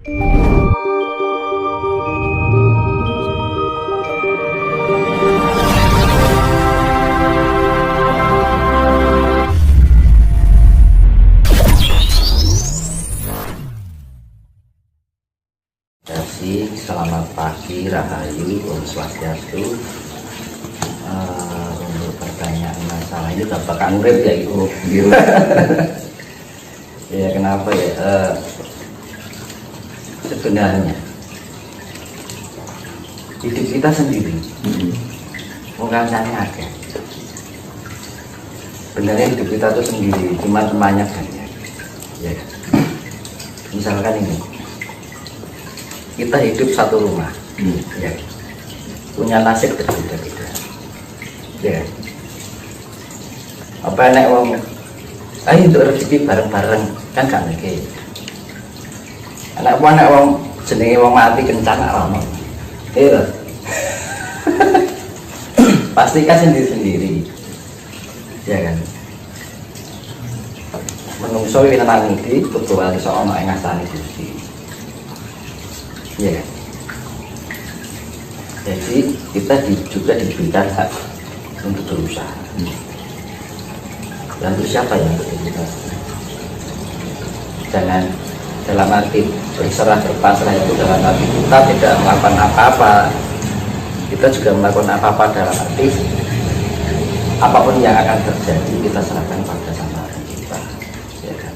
Selamat pagi, Rahayu, Om Swastiastu. Untuk pertanyaan masalah ini Bapak Kang Urip ya Ibu. Ya kenapa ya? Sebenarnya hidup kita sendiri, bukan saya ada. Sebenarnya hidup kita tuh sendiri, cuma temannya banyak. Ya. Misalkan ini. Kita hidup satu rumah, ya. Punya nasib berbeda-beda, ya. Apa nek wong, ayo untuk rezeki bareng-bareng kan gak mungkin. Anak wong jenenge wong mati kencan rono, iya. Pasti kan sendiri-sendiri, ya kan. Menungso ini nang ngendi, kebetulan iso ana ing ngasane Gusti. Ya, jadi kita juga diberikan hak untuk berusaha. Dan untuk siapa yang kita? Jangan dalam arti berserah berpasrah itu dalam arti kita tidak melakukan apa-apa. Kita juga melakukan apa-apa dalam arti apapun yang akan terjadi kita serahkan pada Sang Maha Pencipta. Ya kan?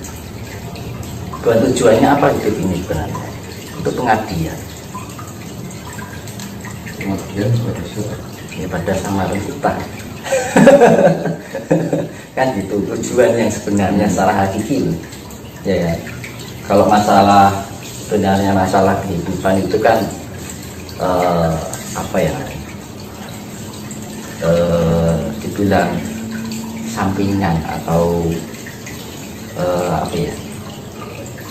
Buat tujuannya apa hidup ini sebenarnya? Untuk pengabdian pada siapa? Ya pada Sang Maha Pencipta. Kan gitu tujuan yang sebenarnya secara hakiki, ya kan? Kalau masalah sebenarnya masalah kehidupan itu kan apa ya, dibilang sampingan atau apa ya,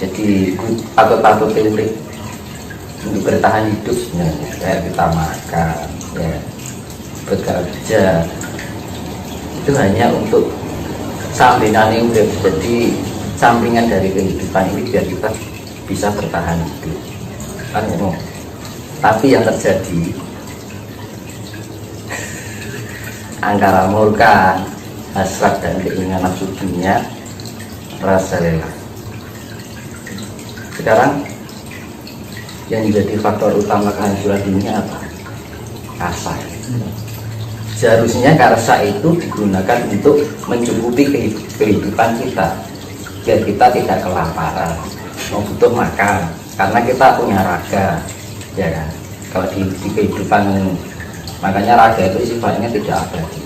jadi patut pilih untuk bertahan hidup sebenarnya. Kayak kita makan, ya, bekerja itu hanya untuk sampingan yang udah jadi sampingan dari kehidupan ini biar kita bisa bertahan hidup kan ya. Tapi yang terjadi antara murka, hasrat dan keinginan nafsu dunia, rasa lelah. Sekarang yang menjadi faktor utama kehancuran dunia apa? Karsa. Seharusnya karsa itu digunakan untuk mencukupi kehidupan kita, biar kita tidak kelaparan, mau butuh makan, karena kita punya raga, ya kan? Kalau di kehidupan, makanya raga itu sifatnya tidak abadi.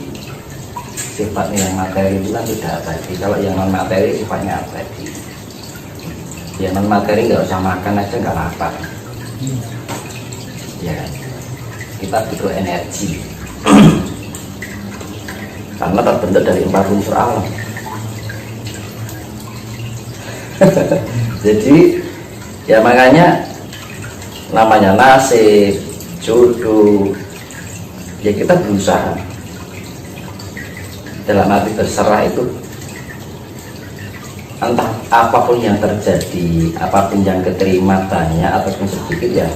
Sifatnya yang materi itu kan tidak abadi. Kalau yang non materi sifatnya abadi. Yang non materi nggak usah makan aja nggak lapar. Ya kan? Kita butuh energi karena terbentuk dari 4 unsur alam. Jadi ya makanya namanya nasib, jodoh, ya kita berusaha dalam arti berserah itu. Entah apapun yang terjadi, apapun yang keterima banyak ataupun sedikit,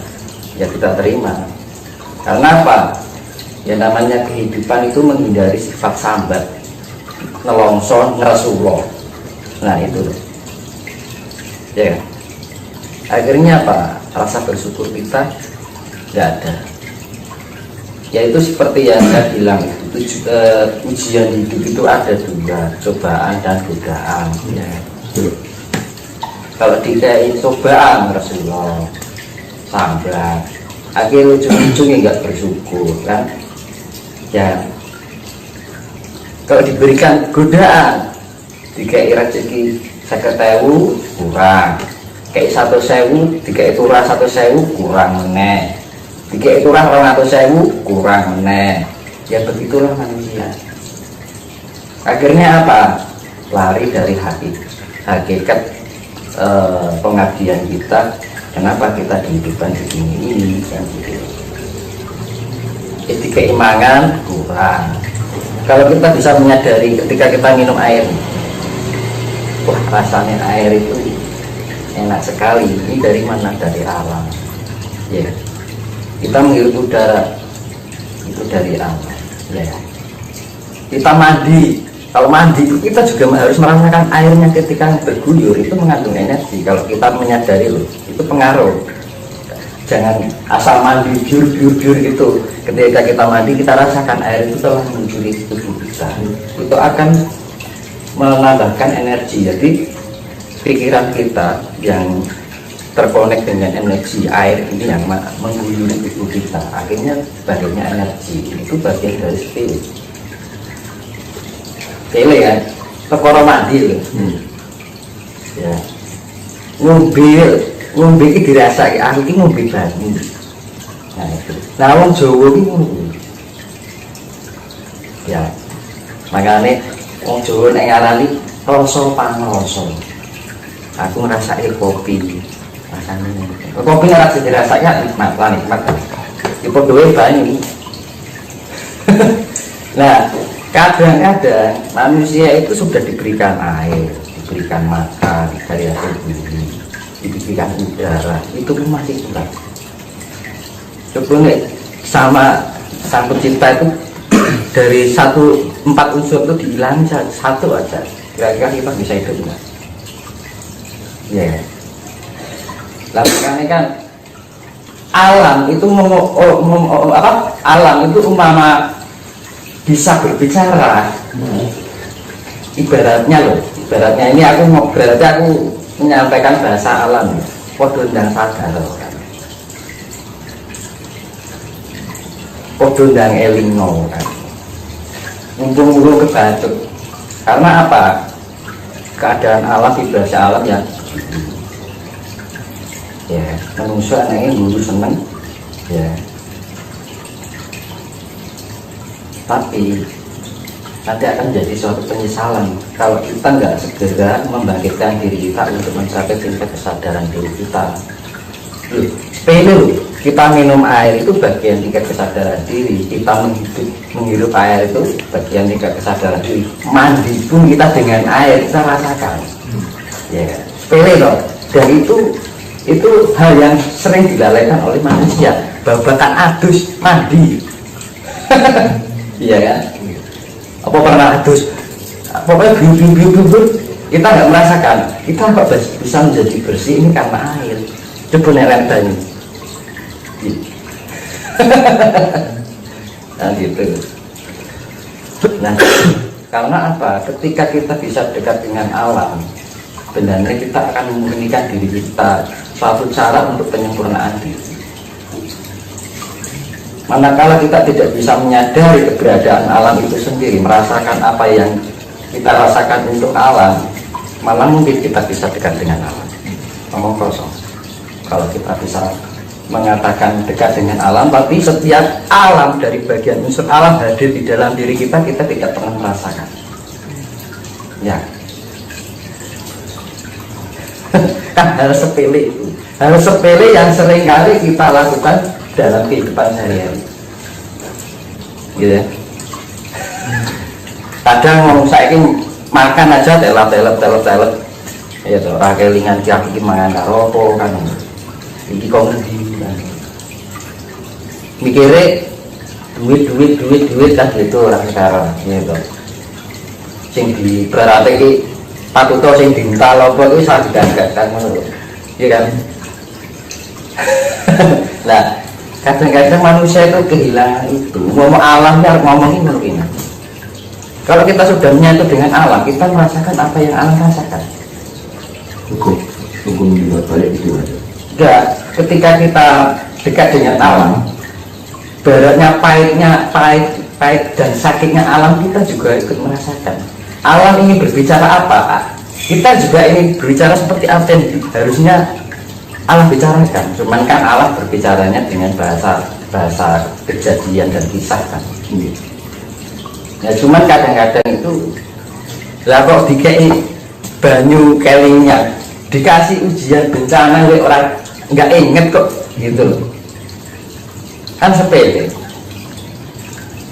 ya kita terima. Karena apa? Ya namanya kehidupan itu menghindari sifat sambat, nelongso, ngeresulo. Nah itu, ya. Akhirnya apa? Rasa bersyukur kita nggak ada. Yaitu seperti yang saya bilang, ujian hidup itu ada 2, cobaan dan godaan. Ya. Kalau dikain cobaan Rasulullah sambat, akhirnya ujung-ujungnya nggak bersyukur kan? Ya. Kalau diberikan godaan, dikai rezeki 50.000 kurang, kayak 100.000, dikai turah 100.000 kurang meneh, dikai turah 200.000 kurang meneh. Ya begitulah manusia. Akhirnya apa? Lari dari hakikat pengabdian kita. Kenapa kita kehidupan di sini ini kan gitu. Jadi keimangan kurang. Kalau kita bisa menyadari ketika kita minum air, wah rasanya air itu enak sekali. Ini dari mana? Dari alam. Ya, kita menghirup udara itu dari alam. Ya, kita mandi. Kalau mandi itu kita juga harus merasakan airnya ketika berguyur itu mengandung energi. Kalau kita menyadari loh, itu pengaruh. Jangan asal mandi biur itu. Ketika kita mandi kita rasakan air itu telah mencuri tubuh kita. Itu akan menambahkan energi. Jadi pikiran kita yang terkonek dengan energi air ini yang mengguyuri tubuh kita, akhirnya bagiannya energi. Itu bagian dari spirit. Tele kan, perkara mandi loh. Ya, ngombe iki dirasake, aku iki ngombe banyu. Nah itu. Nah wong Jawa iki ngono. Ya, makane wong Jawa nek ngarani rasa pangrasa. Aku ngrasake kopi. Rasane kopi ora dirasake nikmat lan nikmat. Iku duwe banyu. Nah, kadang-kadang manusia itu sudah diberikan air, diberikan makan dari hasil bumi, diberikan udara, itu pun masih kurang. Coba nih sama sang pencipta itu dari 4 unsur itu dihilangi satu aja, kira-kira kita bisa hidup nggak? Ya, lalu kan alam itu alam itu umpama bisa berbicara, ibaratnya ini aku menyampaikan bahasa alam, podo ndang sadar, podo ndang elingno kan, mumpung kebacut, karena apa? Keadaan alam, vibrasi alam yang ya manusia anaknya dulu seneng ya. Tapi nanti akan jadi suatu penyesalan kalau kita nggak segera membangkitkan diri kita untuk mencapai tingkat kesadaran diri kita. Sepele kita minum air itu bagian tingkat kesadaran diri, kita menghirup air itu bagian tingkat kesadaran diri. Mandi pun kita dengan air kita rasakan. Ya, sepele loh. Dan itu hal yang sering dilalaikan oleh manusia. Babakan adus mandi. Iya kan? Apa pernah adus? Pokoknya biu kita nggak merasakan. Kita kok bisa menjadi bersih ini karena air. Coba nerenta ini. Nah gitu. Nah karena apa? Ketika kita bisa dekat dengan alam, sebenarnya kita akan memurnikan diri kita. Suatu cara untuk penyempurnaan diri. Manakala kita tidak bisa menyadari keberadaan alam itu sendiri, merasakan apa yang kita rasakan untuk alam, malah mungkin kita bisa dekat dengan alam. Ngomong kosong. Kalau kita bisa mengatakan dekat dengan alam, tapi setiap alam dari bagian unsur alam hadir di dalam diri kita, kita tidak pernah merasakan. Ya, kan hal sepele itu, hal sepele yang seringkali kita lakukan dalam kehidupan sehari-hari, gitu ya. Kadang mau saya makan aja telap, ya tuh rakelingan tiap ini mangan karopo kan, ini kau ngerti kan, mikirnya duit kan gitu orang sekarang, gitu. Sing di berarti ini patuto sing diminta lopo itu saya gak menurut, ya kan. Nah kadang-kadang manusia itu kehilangan itu. Ngomong alam harus ngomongin mungkin. Kalau kita sudah menyatu dengan alam, kita merasakan apa yang alam rasakan. Hukum juga balik itu aja. Enggak, ketika kita dekat dengan alam, baratnya pahit dan sakitnya alam, kita juga ikut merasakan. Alam ini berbicara apa? Kita juga ini berbicara seperti apa yang harusnya alam bicarakan, cuman kan alam berbicaranya dengan bahasa kejadian dan kisah kan. Ya cuman kadang-kadang itu lah kok dikei banyu kelingnya, dikasih ujian bencana orang nggak inget kok gitu loh. Kan sepele.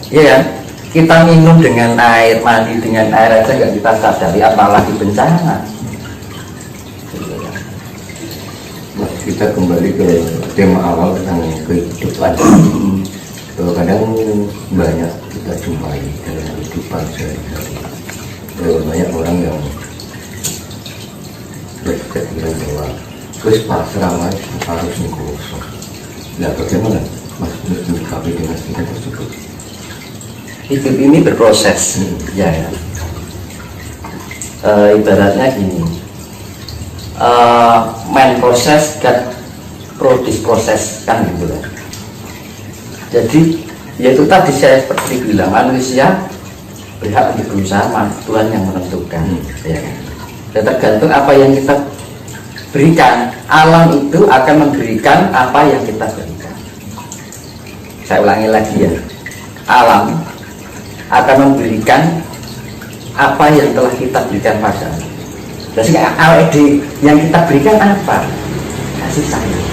Iya kan? Kita minum dengan air, mandi dengan air aja nggak kita sadari, apalagi bencana. kita kembali ke tema awal tentang kehidupan. Kadang banyak kita jumpai dalam kehidupan sehari-hari. Banyak orang yang berpikir bahwa terus pasrah mas harus kosong. Nah, bagaimana Mas menyikapi dengan sikap tersebut? Hidup ini berproses, ya. Ibaratnya gini, main proses dan produce proses kan gitu kan. Jadi yaitu tadi saya seperti bilang, manusia berhak untuk berusaha, Tuhan yang menentukan, ya kan. Dan tergantung apa yang kita berikan, alam itu akan memberikan apa yang kita berikan. Saya ulangi lagi ya, alam akan memberikan apa yang telah kita berikan padanya. Jadi AWD yang kita berikan apa? Kasih sayang.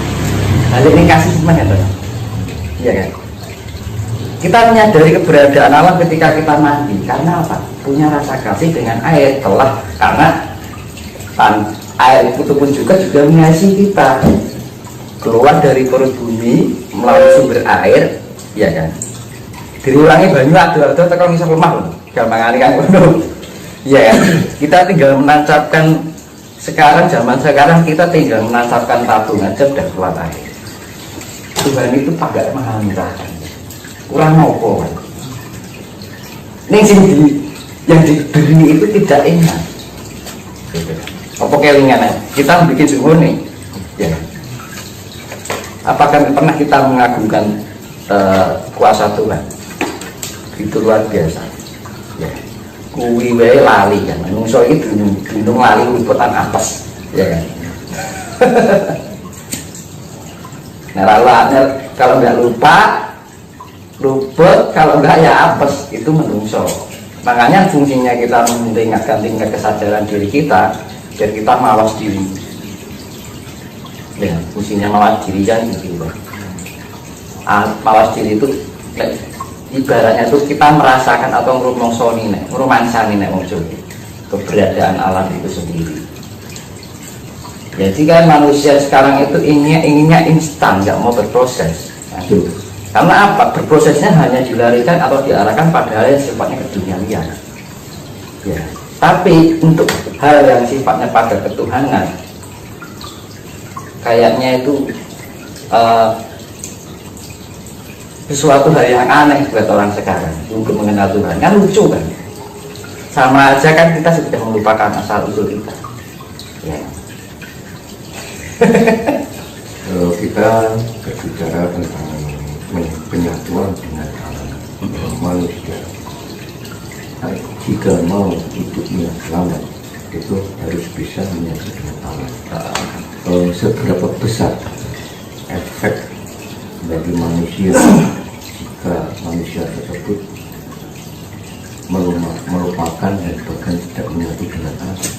Lalu ini kasih semuanya tuh, iya kan? Kita menyadari keberadaan alam ketika kita mandi. Karena apa? Punya rasa kasih dengan air. Karena air itu pun juga mengasihi kita. Keluar dari perut bumi melalui sumber air, ya kan? Diulangi banyak adu-adu tekan bisa lemah. Gampang kan ngono. Ya, kita tinggal menancapkan sekarang, zaman sekarang kita tinggal menancapkan tabung aja udah keluar air. Tuhan itu pakai mahal murahkan, kurang mau kan. Ini yang diberi itu tidak enak. Apa kelingan? Kita bikin sumur nih, ya. Apakah pernah kita mengagungkan kuasa Tuhan? Itu luar biasa. Ya. Kuwi wae lali kan, menungso iki dunung lali liputan apes, ya kan. Nah, kalau nggak lupa, kalau nggak ya apes, itu menungso. Makanya fungsinya kita meningkatkan tingkat kesadaran diri kita, biar kita mawas diri. Ya, fungsinya mawas diri kan gitu. Mawas diri itu ibaratnya itu kita merasakan atau merumansani keberadaan alam itu sendiri. Jadi kan manusia sekarang itu inginnya instan, nggak mau berproses. Nah, karena apa? Berprosesnya hanya dilarikan atau diarahkan pada hal yang sifatnya keduniawian. Ya. Tapi untuk hal yang sifatnya pada ketuhanan, kayaknya itu sesuatu hal yang aneh buat orang sekarang untuk mengenal Tuhan. Kan lucu kan? Sama aja kan kita sudah melupakan asal usul kita. Ya. Kalau kita berbicara tentang penyatuan dengan alam, manusia jika mau hidupnya selamat itu harus bisa menyatu dengan alam. Seberapa besar efek bagi manusia jika manusia tersebut melupakan dan bahkan tidak menyatu dengan alam?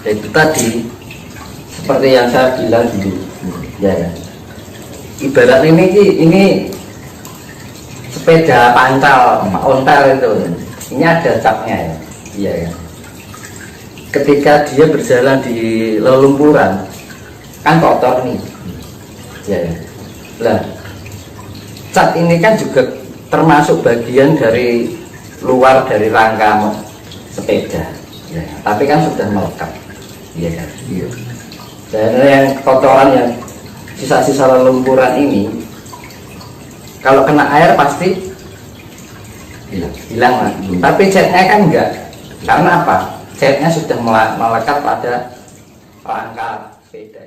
Itu tadi seperti yang saya bilang dulu, ya kan? Ibarat ini sepeda pancal, ontel itu, ini ada capnya ya, iya kan? Ketika dia berjalan di lelumpuran, kan kotor nih, ya kan? Lah, cat ini kan juga termasuk bagian dari luar dari rangka sepeda, ya, tapi kan sudah melekat, ya kan? Iya. Dan yang kotoran yang sisa-sisa lelumpuran ini, kalau kena air pasti hilang lah. Tapi catnya kan enggak, karena apa? Catnya sudah melekat pada rangka sepeda.